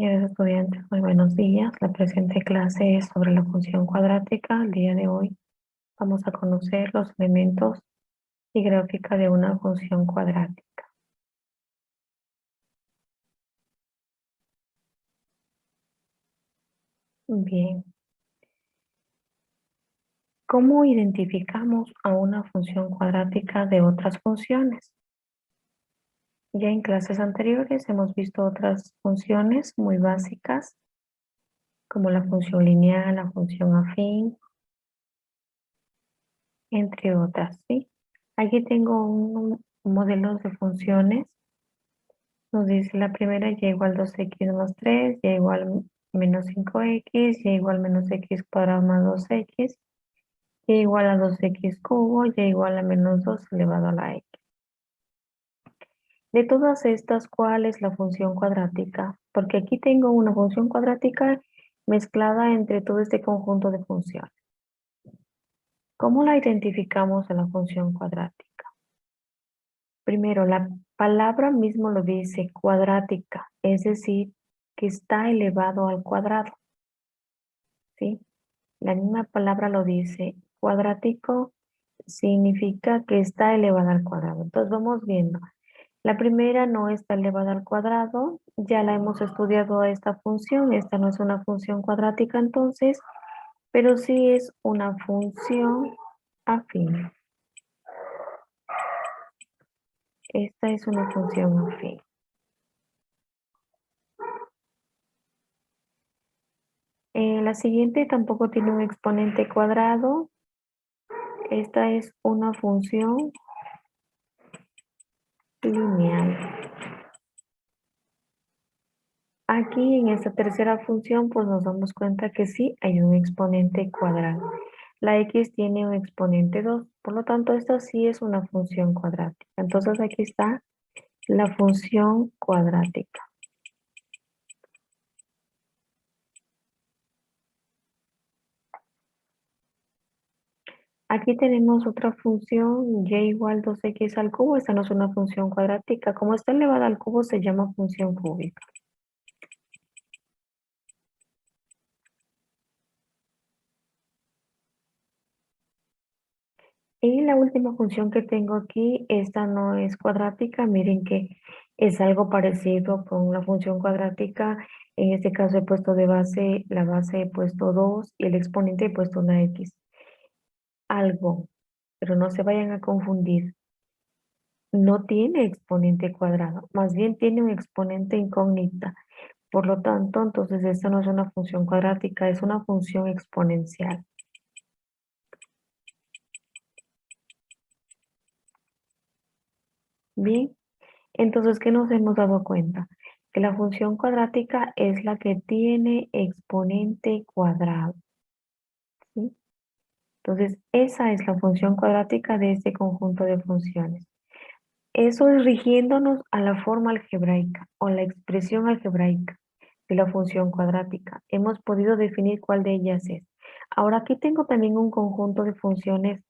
Señores estudiantes, muy buenos días. La presente clase es sobre la función cuadrática. El día de hoy vamos a conocer los elementos y gráfica de una función cuadrática. Bien, ¿cómo identificamos a una función cuadrática de otras funciones? Ya en clases anteriores hemos visto otras funciones muy básicas, como la función lineal, la función afín, entre otras, ¿sí? Aquí tengo un modelo de funciones. Nos dice la primera y igual 2x más 3, y igual menos 5x, y igual menos x cuadrado más 2x, y igual a 2x cubo, y igual a menos 2 elevado a la x. De todas estas, ¿cuál es la función cuadrática? Porque aquí tengo una función cuadrática mezclada entre todo este conjunto de funciones. ¿Cómo la identificamos en la función cuadrática? Primero, la palabra mismo lo dice cuadrática, es decir, que está elevado al cuadrado, ¿sí? La misma palabra lo dice, cuadrático significa que está elevada al cuadrado. Entonces vamos viendo. La primera no está elevada al cuadrado, ya la hemos estudiado esta función, esta no es una función cuadrática entonces, pero sí es una función afín. Esta es una función afín. La siguiente tampoco tiene un exponente cuadrado. Esta es una función lineal. Aquí en esta tercera función pues nos damos cuenta que sí hay un exponente cuadrado. La x tiene un exponente 2, por lo tanto esta sí es una función cuadrática. Entonces aquí está la función cuadrática. Aquí tenemos otra función, y igual 2x al cubo. Esta no es una función cuadrática. Como está elevada al cubo se llama función cúbica. Y la última función que tengo aquí, esta no es cuadrática, miren que es algo parecido con la función cuadrática. En este caso he puesto de base, la base he puesto 2 y el exponente he puesto una x. Algo, pero no se vayan a confundir. No tiene exponente cuadrado, más bien tiene un exponente incógnita. Por lo tanto, entonces esta no es una función cuadrática, es una función exponencial. Bien. Entonces, ¿qué nos hemos dado cuenta? Que la función cuadrática es la que tiene exponente cuadrado, ¿sí? Entonces, esa es la función cuadrática de este conjunto de funciones. Eso es rigiéndonos a la forma algebraica o la expresión algebraica de la función cuadrática. Hemos podido definir cuál de ellas es. Ahora, aquí tengo también un conjunto de funciones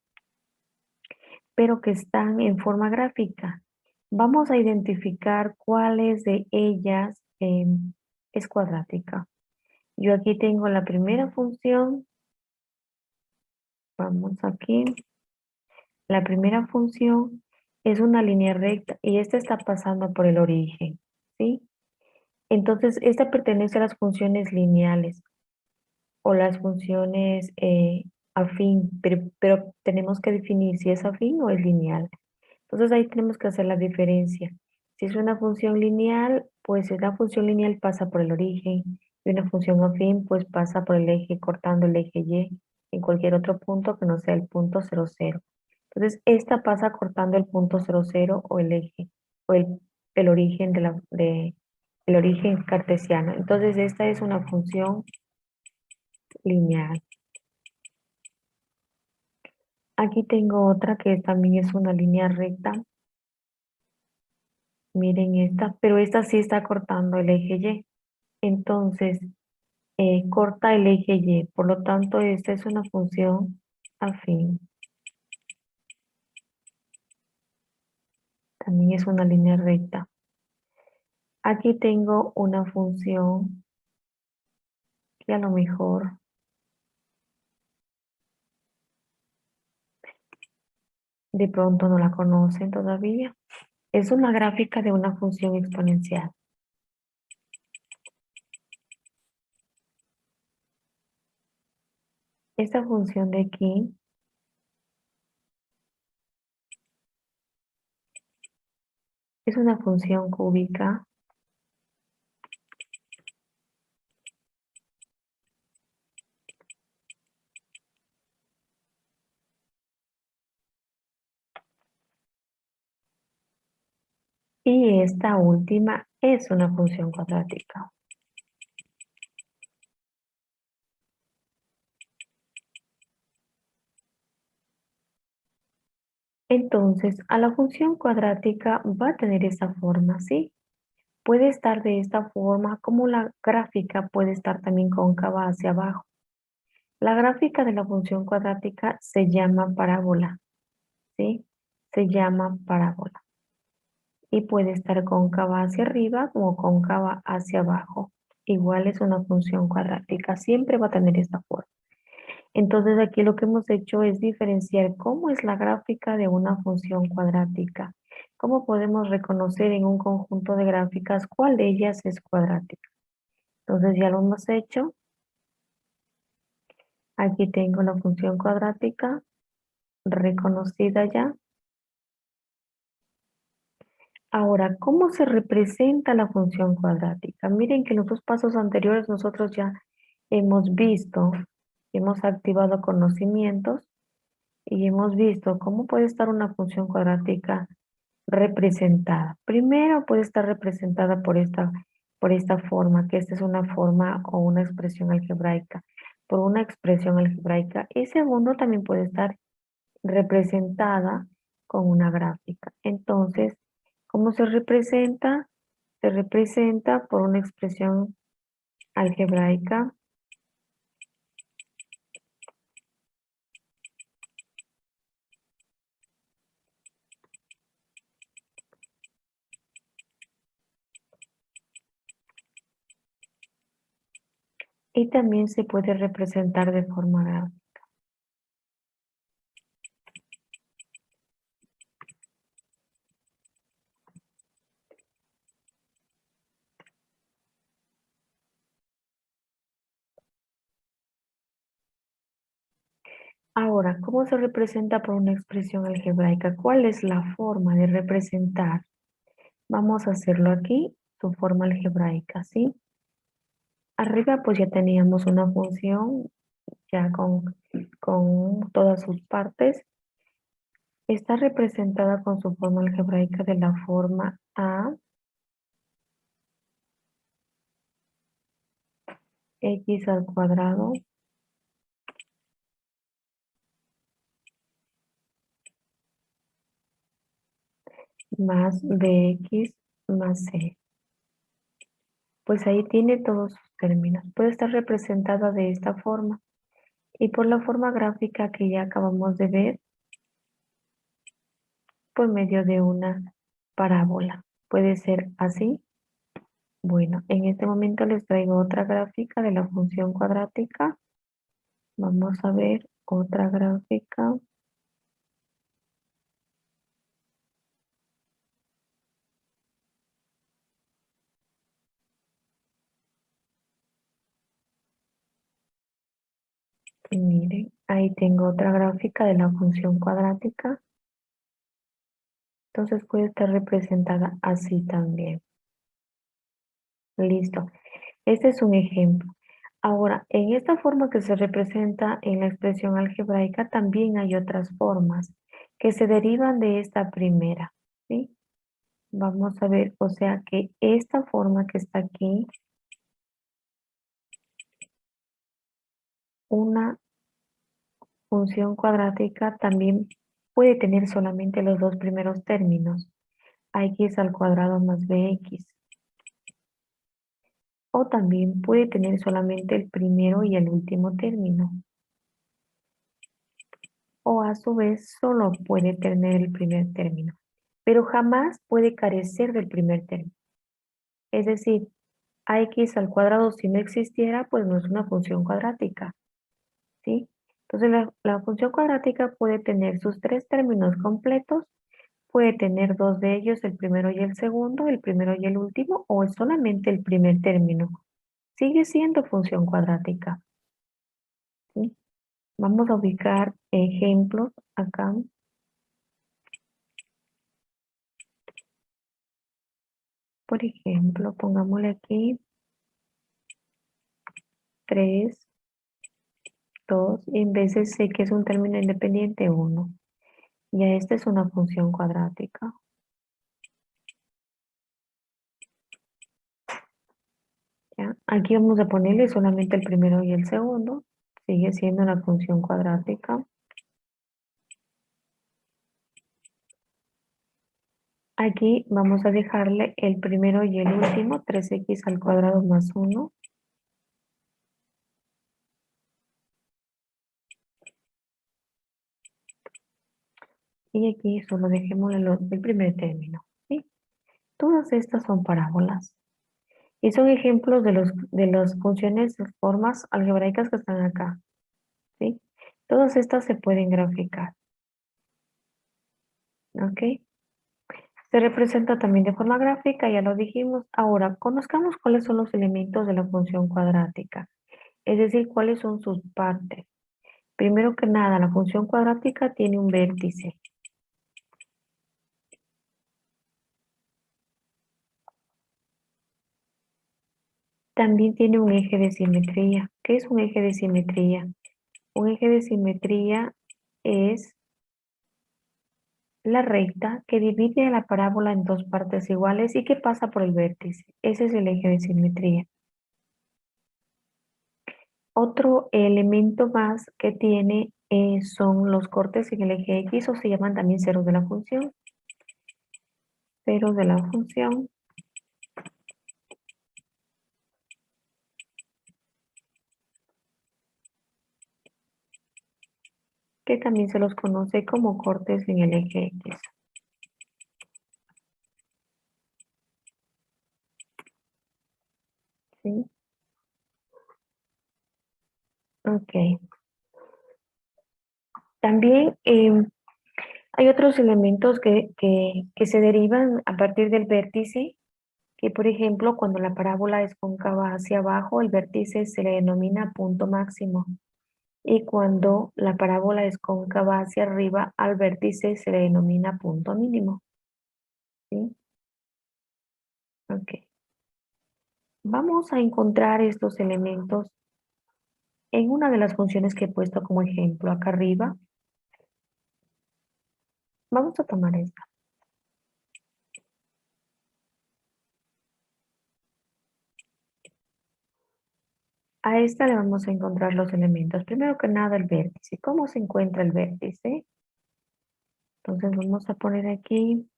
pero que están en forma gráfica. Vamos a identificar cuáles de ellas es cuadrática. Yo aquí tengo la primera función. Vamos aquí. La primera función es una línea recta y esta está pasando por el origen, ¿sí? Entonces, esta pertenece a las funciones lineales o las funciones afín, pero tenemos que definir si es afín o es lineal. Entonces ahí tenemos que hacer la diferencia. Si es una función lineal, pues la función lineal pasa por el origen y una función afín pues pasa por el eje cortando el eje Y en cualquier otro punto que no sea el punto 0,0. Entonces esta pasa cortando el punto 0,0 o el eje o el origen el origen cartesiano. Entonces esta es una función lineal. Aquí tengo otra que también es una línea recta. Miren esta, pero esta sí está cortando el eje Y. Entonces, corta el eje Y. Por lo tanto, esta es una función afín. También es una línea recta. Aquí tengo una función que a lo mejor de pronto no la conocen todavía. Es una gráfica de una función exponencial. Esta función de aquí es una función cúbica y esta última es una función cuadrática. Entonces, a la función cuadrática va a tener esa forma, ¿sí? Puede estar de esta forma, como la gráfica puede estar también cóncava hacia abajo. La gráfica de la función cuadrática se llama parábola, ¿sí? Se llama parábola. Y puede estar cóncava hacia arriba como cóncava hacia abajo. Igual es una función cuadrática, siempre va a tener esta forma. Entonces aquí lo que hemos hecho es diferenciar cómo es la gráfica de una función cuadrática. ¿Cómo podemos reconocer en un conjunto de gráficas cuál de ellas es cuadrática? Entonces ya lo hemos hecho. Aquí tengo la función cuadrática reconocida ya. Ahora, ¿cómo se representa la función cuadrática? Miren que en los dos pasos anteriores nosotros ya hemos visto, hemos activado conocimientos y hemos visto cómo puede estar una función cuadrática representada. Primero puede estar representada por esta forma, que esta es una forma o una expresión algebraica, por una expresión algebraica. Y segundo, también puede estar representada con una gráfica. Entonces, ¿cómo se representa? Se representa por una expresión algebraica y también se puede representar de forma gráfica. Ahora, ¿cómo se representa por una expresión algebraica? ¿Cuál es la forma de representar? Vamos a hacerlo aquí, su forma algebraica, ¿sí? Arriba pues ya teníamos una función ya con todas sus partes. Está representada con su forma algebraica de la forma a x al cuadrado más bx más c. Pues ahí tiene todos sus términos. Puede estar representada de esta forma. Y por la forma gráfica que ya acabamos de ver, por medio de una parábola. Puede ser así. Bueno, en este momento les traigo otra gráfica de la función cuadrática. Vamos a ver otra gráfica. Y miren, ahí tengo otra gráfica de la función cuadrática. Entonces puede estar representada así también. Listo. Este es un ejemplo. Ahora, en esta forma que se representa en la expresión algebraica, también hay otras formas que se derivan de esta primera, ¿sí? Vamos a ver, o sea que esta forma que está aquí, una función cuadrática también puede tener solamente los dos primeros términos, x al cuadrado más bx. O también puede tener solamente el primero y el último término. O a su vez solo puede tener el primer término, pero jamás puede carecer del primer término. Es decir, ax al cuadrado si no existiera, pues no es una función cuadrática, ¿sí? Entonces la función cuadrática puede tener sus tres términos completos, puede tener dos de ellos, el primero y el segundo, el primero y el último, o es solamente el primer término. Sigue siendo función cuadrática, ¿sí? Vamos a ubicar ejemplos acá. Por ejemplo, pongámosle aquí 3, 2, y en vez de c que es un término independiente, 1. Ya esta es una función cuadrática. ¿Ya? Aquí vamos a ponerle solamente el primero y el segundo. Sigue siendo una función cuadrática. Aquí vamos a dejarle el primero y el último, 3x al cuadrado más 1. Y aquí solo dejémosle el primer término, ¿sí? Todas estas son parábolas. Y son ejemplos de las funciones, formas algebraicas que están acá, ¿sí? Todas estas se pueden graficar, ¿ok? Se representa también de forma gráfica, ya lo dijimos. Ahora, conozcamos cuáles son los elementos de la función cuadrática, es decir, cuáles son sus partes. Primero que nada, la función cuadrática tiene un vértice. También tiene un eje de simetría. ¿Qué es un eje de simetría? Un eje de simetría es la recta que divide a la parábola en dos partes iguales y que pasa por el vértice. Ese es el eje de simetría. Otro elemento más que tiene son los cortes en el eje X, o se llaman también ceros de la función. Ceros de la función. Que también se los conoce como cortes en el eje X. ¿Sí? Ok. También hay otros elementos que se derivan a partir del vértice, que por ejemplo, cuando la parábola es cóncava hacia abajo, el vértice se le denomina punto máximo. Y cuando la parábola es cóncava hacia arriba, al vértice se le denomina punto mínimo. ¿Sí? Ok. Vamos a encontrar estos elementos en una de las funciones que he puesto como ejemplo acá arriba. Vamos a tomar esta. A esta le vamos a encontrar los elementos. Primero que nada el vértice. ¿Cómo se encuentra el vértice? Entonces vamos a poner aquí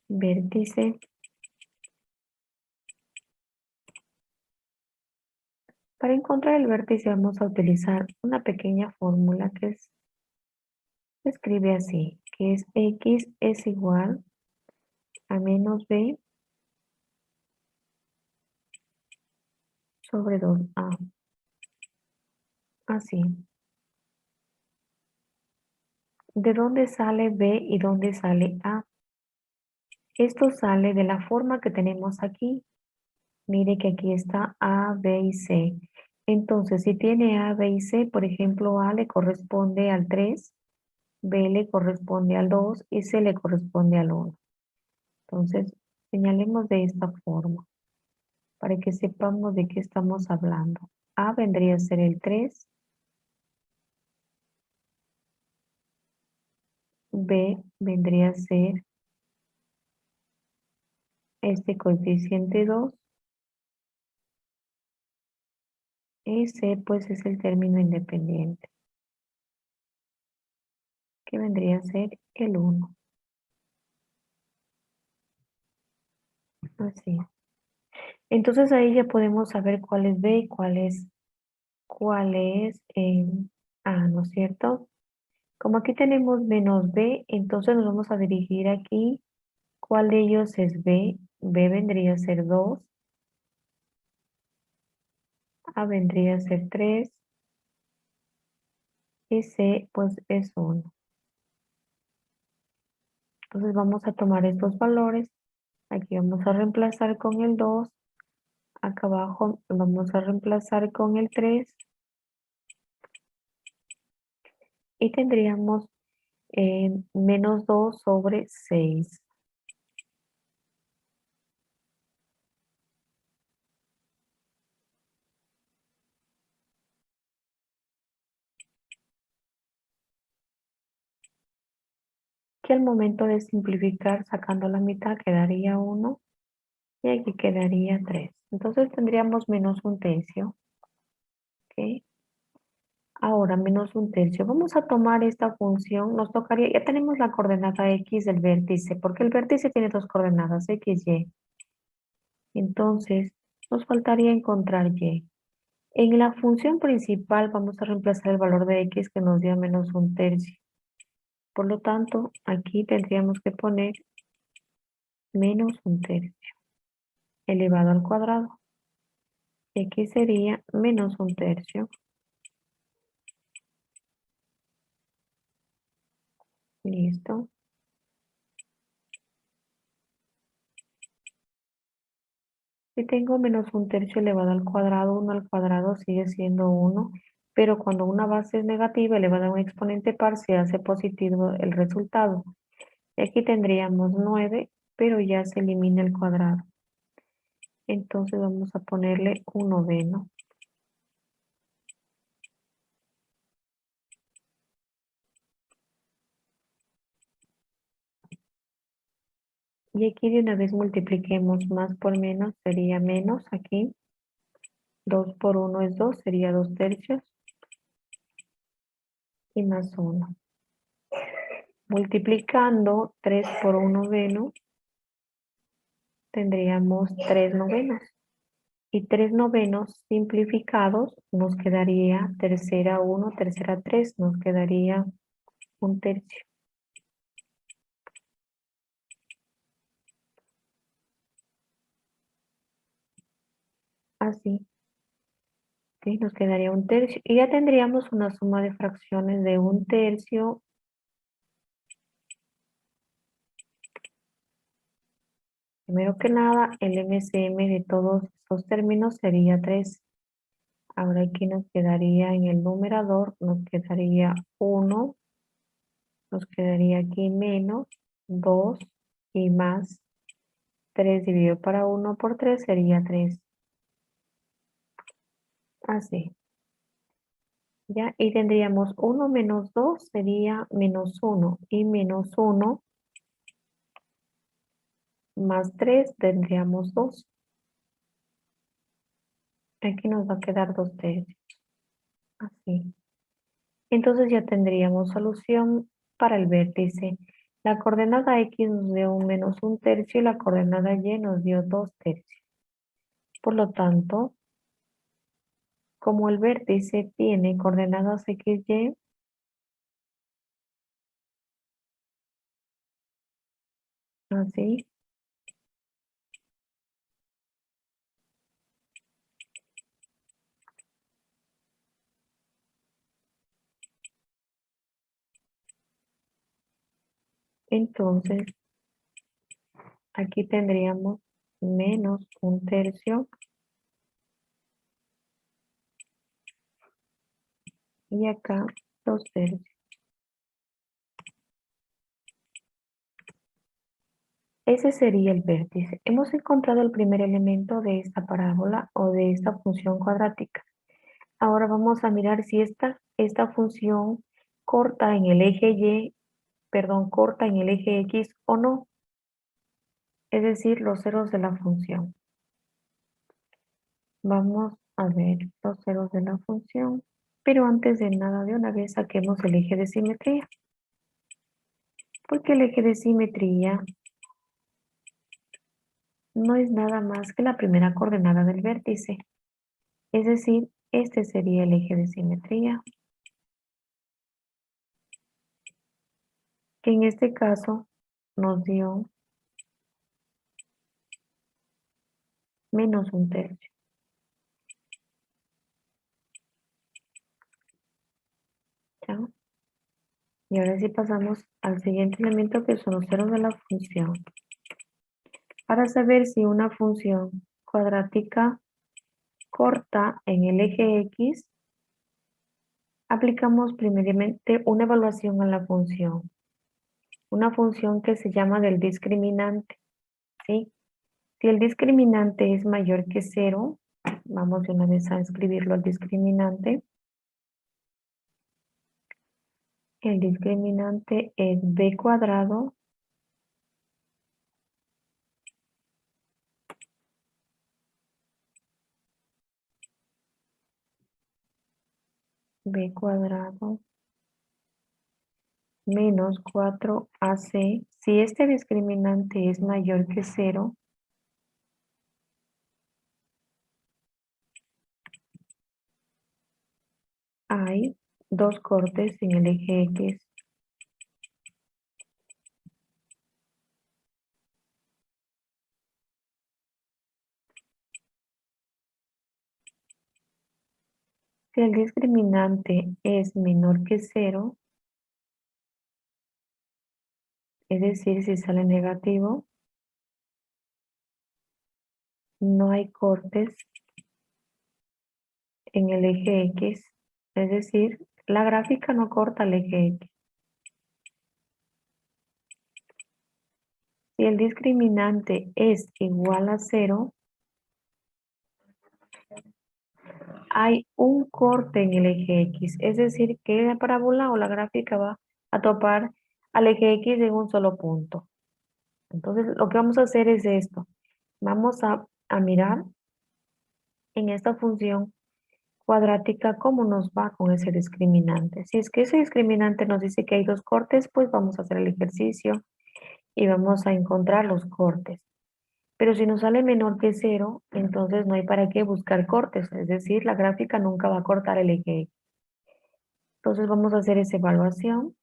vértice. Para encontrar el vértice vamos a utilizar una pequeña fórmula que se escribe así, que es x es igual a menos b sobre 2a. Así. ¿De dónde sale b y dónde sale a? Esto sale de la forma que tenemos aquí. Mire que aquí está A, B y C. Entonces, si tiene A, B y C, por ejemplo, A le corresponde al 3, B le corresponde al 2 y C le corresponde al 1. Entonces, señalemos de esta forma para que sepamos de qué estamos hablando. A vendría a ser el 3, B vendría a ser este coeficiente 2 y C pues es el término independiente, que vendría a ser el 1. Así. Entonces ahí ya podemos saber cuál es B y cuál es A, ¿no es cierto? Como aquí tenemos menos B, entonces nos vamos a dirigir aquí. ¿Cuál de ellos es B? B vendría a ser 2, A vendría a ser 3 y C pues es 1. Entonces vamos a tomar estos valores. Aquí vamos a reemplazar con el 2. Acá abajo vamos a reemplazar con el 3. Y tendríamos menos 2 sobre 6. Que al momento de simplificar sacando la mitad quedaría 1 y aquí quedaría 3. Entonces tendríamos menos un tercio. ¿Ok? Ahora menos un tercio. Vamos a tomar esta función. Nos tocaría, ya tenemos la coordenada x del vértice, porque el vértice tiene dos coordenadas, x, y. Entonces, nos faltaría encontrar y. En la función principal vamos a reemplazar el valor de x que nos dio menos un tercio. Por lo tanto, aquí tendríamos que poner menos un tercio elevado al cuadrado. X sería menos un tercio. Listo. Si tengo menos un tercio elevado al cuadrado, 1 al cuadrado sigue siendo 1, pero cuando una base es negativa elevada a un exponente par se hace positivo el resultado. Y aquí tendríamos 9, pero ya se elimina el cuadrado. Entonces vamos a ponerle un noveno. Y aquí de una vez multipliquemos más por menos, sería menos aquí. 2 por 1 es 2, sería 2 tercios. Y más 1. Multiplicando 3 por 1 noveno, tendríamos 3 novenos. Y 3 novenos simplificados nos quedaría tercera 1, tercera 3, nos quedaría un tercio. Así, ¿sí? Nos quedaría un tercio. Y ya tendríamos una suma de fracciones de un tercio. Primero que nada, el MCM de todos estos términos sería 3. Ahora aquí nos quedaría en el numerador, nos quedaría 1, nos quedaría aquí menos 2 y más 3 dividido para 1 por 3 sería 3. Así. ¿Ya? Y tendríamos 1 menos 2 sería menos 1. Y menos 1 más 3 tendríamos 2. Aquí nos va a quedar 2 tercios. Así. Entonces ya tendríamos solución para el vértice. La coordenada X nos dio un menos un tercio y la coordenada Y nos dio 2 tercios. Por lo tanto, como el vértice tiene coordenadas X, Y, así, entonces aquí tendríamos menos un tercio y acá 2 tercios. Ese sería el vértice. Hemos encontrado el primer elemento de esta parábola o de esta función cuadrática. Ahora vamos a mirar si esta función corta en el eje Y, perdón, corta en el eje X o no, es decir, los ceros de la función. Vamos a ver los ceros de la función, pero antes de nada, de una vez saquemos el eje de simetría, porque el eje de simetría no es nada más que la primera coordenada del vértice, es decir, este sería el eje de simetría, que en este caso nos dio menos un tercio. ¿Ya? Y ahora sí pasamos al siguiente elemento que son los ceros de la función. Para saber si una función cuadrática corta en el eje X, aplicamos primeramente una evaluación a la función. Una función que se llama del discriminante, ¿sí? Si el discriminante es mayor que 0, vamos de una vez a escribirlo al discriminante. El discriminante es b cuadrado b cuadrado menos 4ac. Si este discriminante es mayor que 0, hay dos cortes en el eje X. Si el discriminante es menor que 0, es decir, si sale negativo, no hay cortes en el eje X. Es decir, la gráfica no corta el eje X. Si el discriminante es igual a 0, hay un corte en el eje X. Es decir, que la parábola o la gráfica va a topar al eje X en un solo punto. Entonces, lo que vamos a hacer es esto. Vamos a mirar en esta función cuadrática cómo nos va con ese discriminante. Si es que ese discriminante nos dice que hay dos cortes, pues vamos a hacer el ejercicio y vamos a encontrar los cortes. Pero si nos sale menor que 0, entonces no hay para qué buscar cortes, es decir, la gráfica nunca va a cortar el eje X. Entonces vamos a hacer esa evaluación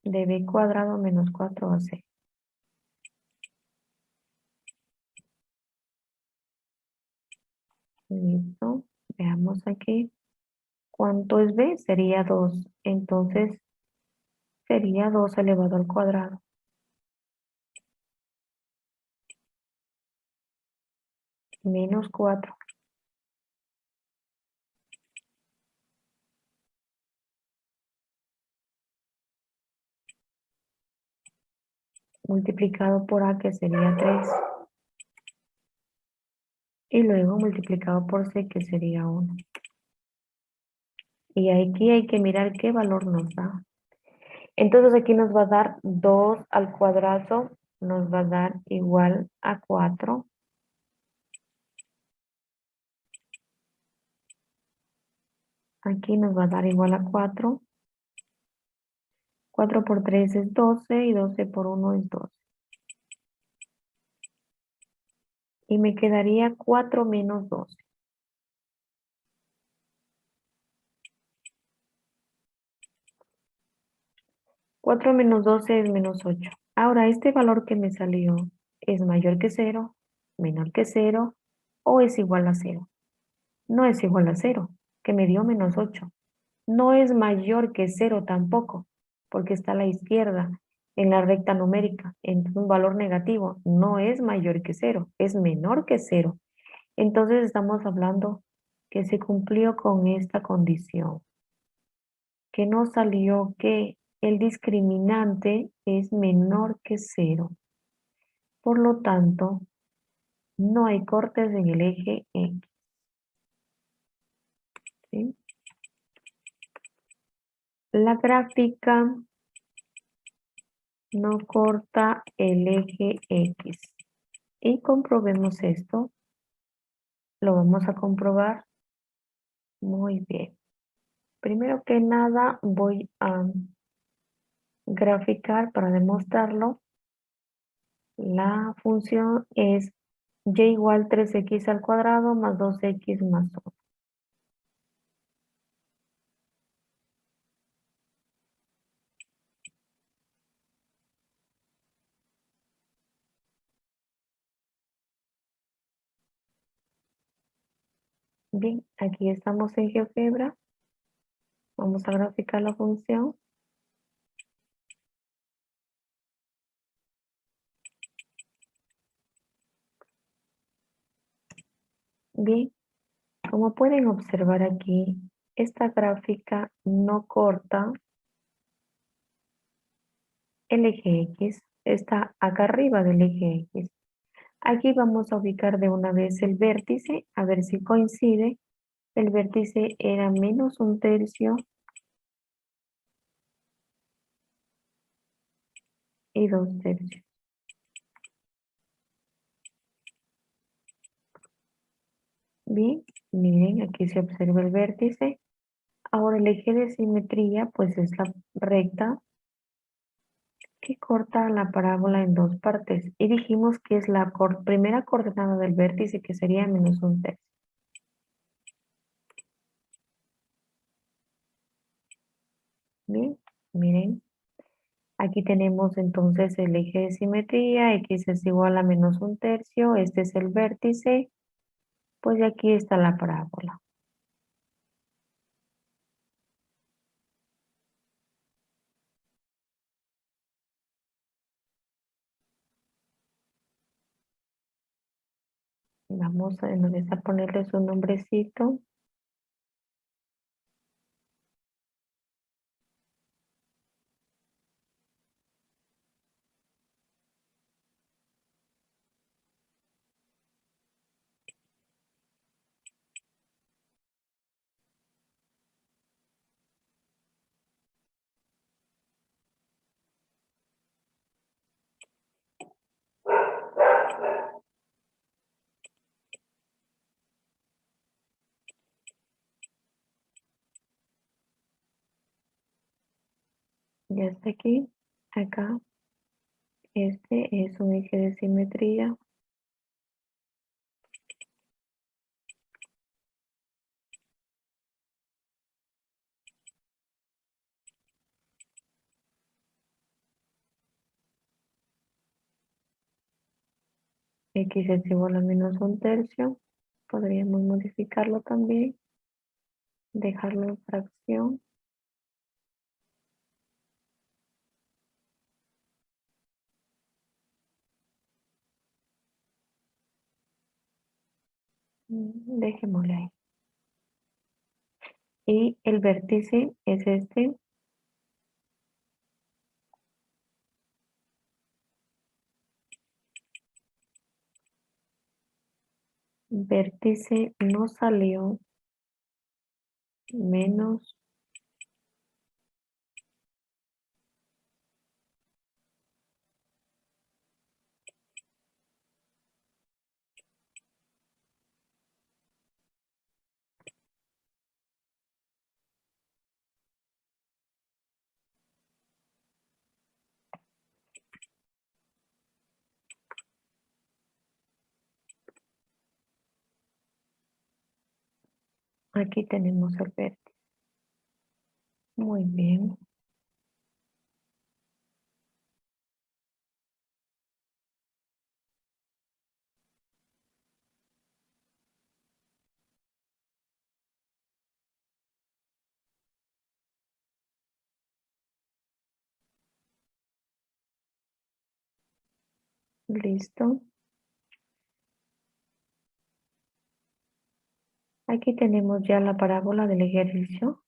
de b cuadrado menos 4ac. Listo. Veamos aquí. ¿Cuánto es b? Sería 2. Entonces sería 2 elevado al cuadrado. Menos 4. Multiplicado por a, que sería 3. Y luego multiplicado por c, que sería 1. Y aquí hay que mirar qué valor nos da. Entonces aquí nos va a dar 2 al cuadrado, nos va a dar igual a 4. Aquí nos va a dar igual a 4. 4 por 3 es 12 y 12 por 1 es 12. Y me quedaría 4 menos 12. 4 menos 12 es menos 8. Ahora, este valor que me salió es mayor que 0, menor que 0 o es igual a 0. No es igual a 0, que me dio menos 8. No es mayor que 0 tampoco, porque está a la izquierda en la recta numérica, en un valor negativo. No es mayor que 0, es menor que 0. Entonces estamos hablando que se cumplió con esta condición, que no salió que el discriminante es menor que 0. Por lo tanto, no hay cortes en el eje X. ¿Sí? La gráfica no corta el eje X. Y comprobemos esto. Lo vamos a comprobar. Muy bien. Primero que nada voy a graficar para demostrarlo. La función es y igual 3x al cuadrado más 2x más 1. Bien, aquí estamos en GeoGebra. Vamos a graficar la función. Bien, como pueden observar aquí, esta gráfica no corta el eje X, está acá arriba del eje X. Aquí vamos a ubicar de una vez el vértice, a ver si coincide. El vértice era menos un tercio y 2 tercios. Bien, miren, aquí se observa el vértice. Ahora el eje de simetría, pues es la recta que corta la parábola en dos partes. Y dijimos que es la primera coordenada del vértice, que sería menos un tercio. Bien, miren, aquí tenemos entonces el eje de simetría, x es igual a menos un tercio, este es el vértice, pues aquí está la parábola. Vamos a, en vez de ponerle su nombrecito, ya está aquí, acá, este es un eje de simetría, x es igual a menos un tercio, podríamos modificarlo también, dejarlo en fracción. Dejémosle ahí. Y el vértice es este. Vértice no salió menos. Aquí tenemos el vértice. Muy bien. Listo. Aquí tenemos ya la parábola del ejercicio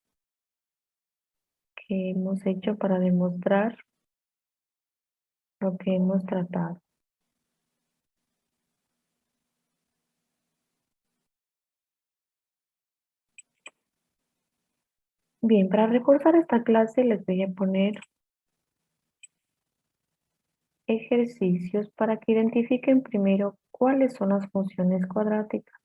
que hemos hecho para demostrar lo que hemos tratado. Bien, para reforzar esta clase les voy a poner ejercicios para que identifiquen primero cuáles son las funciones cuadráticas.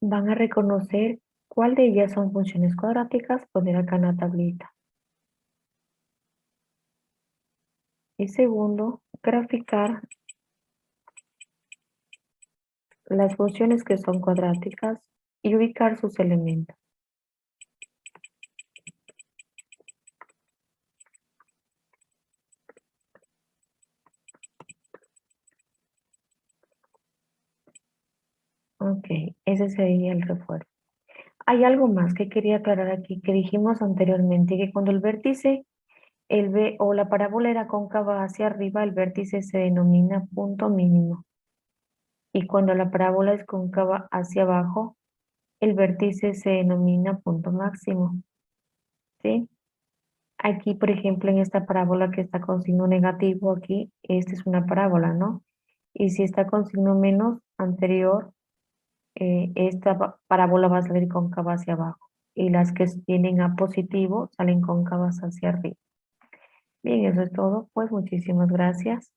van a reconocer cuál de ellas son funciones cuadráticas, poner acá en la tablita. Y segundo, graficar las funciones que son cuadráticas y ubicar sus elementos. Ok, ese sería el refuerzo. Hay algo más que quería aclarar aquí, que dijimos anteriormente, que cuando el vértice, o la parábola era cóncava hacia arriba, el vértice se denomina punto mínimo. Y cuando la parábola es cóncava hacia abajo, el vértice se denomina punto máximo. ¿Sí? Aquí, por ejemplo, en esta parábola que está con signo negativo aquí, esta es una parábola, ¿no? Y si está con signo menos anterior, esta parábola va a salir cóncava hacia abajo. Y las que tienen a positivo salen cóncavas hacia arriba. Bien, eso es todo. Pues muchísimas gracias.